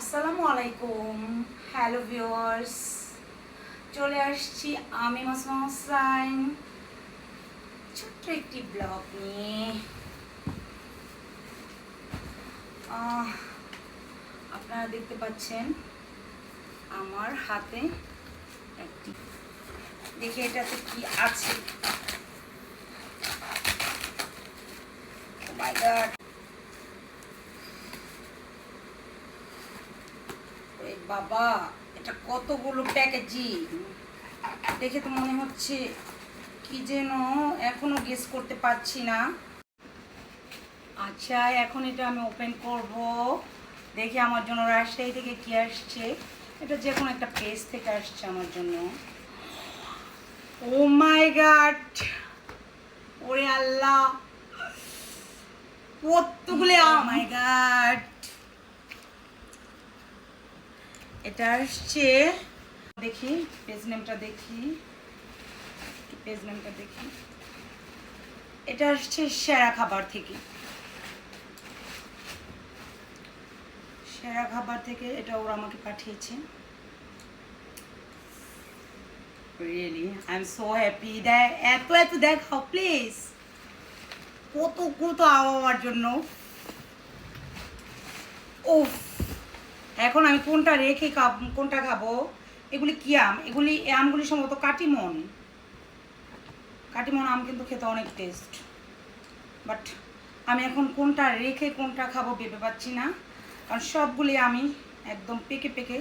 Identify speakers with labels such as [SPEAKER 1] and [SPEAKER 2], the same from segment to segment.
[SPEAKER 1] আসসালামু আলাইকুম। Hello viewers, চলে আসছি আমি মাসুমা হোসাইন ছোট্ট একটি ব্লগ নিয়ে। আপনারা দেখতে পাচ্ছেন আমার হাতে একটি, দেখে এটাতে কি আছে। ও মাই গড, বাবা, এটা কতগুলো প্যাকেজিং! দেখে তো মনে হচ্ছে কি যেন, এখনো গেস করতে পারছি না। আচ্ছা, এখন এটা আমি ওপেন করব। দেখি আমার জন্য রাজশাহী থেকে কি আসছে। এটা যে কোনো একটা পেজ থেকে আসছে আমার জন্য। ও মাই গড, ওরে আল্লাহ, কতগুলো! ও মাই গড, এটা আসছে, দেখি পেজ নেমটা দেখি, পেজ নেমটা দেখি। এটা আসছে সেরা খাবার থেকে। সেরা খাবার থেকে এটা ওরা আমাকে পাঠিয়েছে। Really I am so happy. এত এত দেখাও প্লিজ, কত কত আমার জন্য। ওফ, এখন আমি কোনটা রেখে কোনটা খাবো? এগুলি কি আম? এগুলি এই আমগুলি সম্ভবত কাটিমন। কাটিমন আম কিন্তু খেতে অনেক টেস্ট, বাট আমি এখন কোনটা রেখে কোনটা খাবো ভেবে পাচ্ছি না, কারণ সবগুলি আমি একদম পেকে পেকে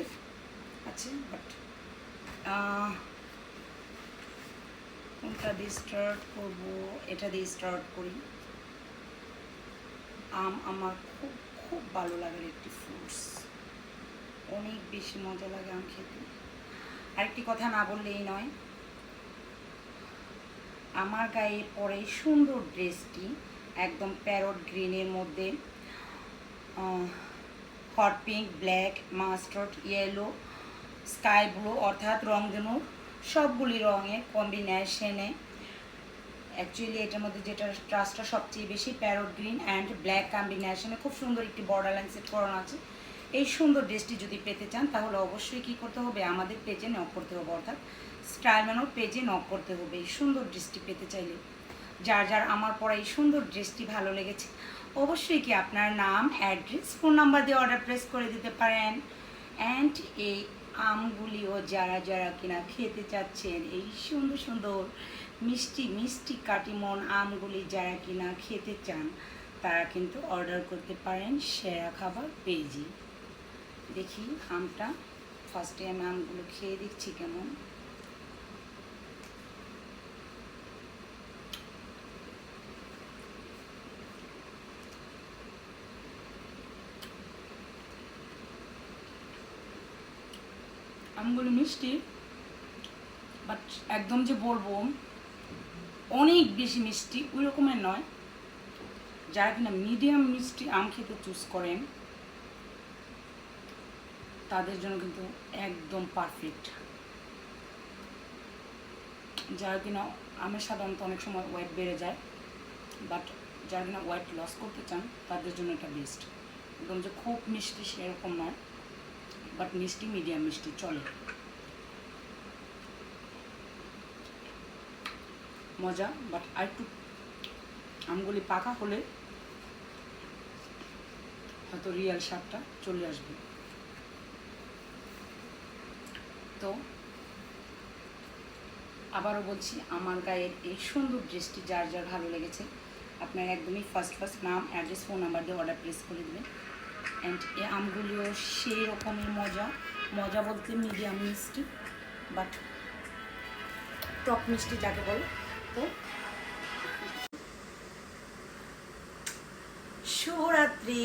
[SPEAKER 1] আছে। বাট কোনটা দিয়ে স্টার্ট করবো? এটা দিয়ে স্টার্ট করি। আম আমার খুব খুব ভালো লাগে একটি ফ্রুটস, অনেক বেশি মজা লাগে আম খেতে। আরেকটি কথা না বললেই নয়, আমার গায়ে পরে সুন্দর ড্রেসটি একদম প্যারট গ্রিনের মধ্যে hot pink, black, mustard, yellow, sky blue, অর্থাৎ রংধনু সবগুলি রঙের কম্বিনেশনে। অ্যাকচুয়ালি এটার মধ্যে যেটা ট্রাস্টটা সবচেয়ে বেশি প্যারট গ্রিন অ্যান্ড ব্ল্যাক কম্বিনেশনে খুব সুন্দর একটি বর্ডার লাইন সেট করানো আছে। এই সুন্দর ড্রেসটি যদি পেতে চান তাহলে অবশ্যই কী করতে হবে? আমাদের পেজে নক করতে হবে, অর্থাৎ স্টাইল ম্যানোর পেজে নক করতে হবে এই সুন্দর ড্রেসটি পেতে চাইলে। যার যার আমার পরা এই সুন্দর ড্রেসটি ভালো লেগেছে অবশ্যই কি আপনার নাম, অ্যাড্রেস, ফোন নাম্বার দিয়ে অর্ডার প্লেস করে দিতে পারেন। অ্যান্ড এই আমগুলিও যারা যারা কিনা খেতে চাচ্ছেন, এই সুন্দর সুন্দর মিষ্টি মিষ্টি কাটিমন আমগুলি যারা কিনা খেতে চান, তারা কিন্তু অর্ডার করতে পারেন সেরা খাবার পেজে। দেখি আমটা, ফার্স্টে আমি আমগুলো খেয়ে দেখছি কেমন। আমগুলো মিষ্টি, বাট একদম যে বলবো অনেক বেশি মিষ্টি ওই রকমের নয়। যারা কিনা মিডিয়াম মিষ্টি আম খেতে চুজ করেন তাদের জন্য কিন্তু একদম পারফেক্ট। যারা কিনা আমের সাধারণত অনেক সময় ওয়েট বেড়ে যায়, বাট যারা কিনা ওয়েট লস করতে চান তাদের জন্য এটা বেস্ট। একদম যে খুব মিষ্টি সেরকম নয়, বাট মিষ্টি মিডিয়াম মিষ্টি চলে, মজা। বাট আর একটু আমগুলি পাকা হলে হয়তো রিয়াল স্বাদটা চলে আসবে। তো আবারও বলছি, আমার গায়ের এই সুন্দর ড্রেসটি যার যার ভালো লেগেছে আপনার একদমই ফার্স্ট নাম, অ্যাড্রেস, ফোন নাম্বার দিয়ে অর্ডার প্লেস করে দেবেন। অ্যান্ড এই আমগুলিও সেই রকমের মজা, মজা বলতে মিডিয়াম মিষ্টি, বাট টক মিষ্টি যাকে বলে। তো শুভরাত্রি।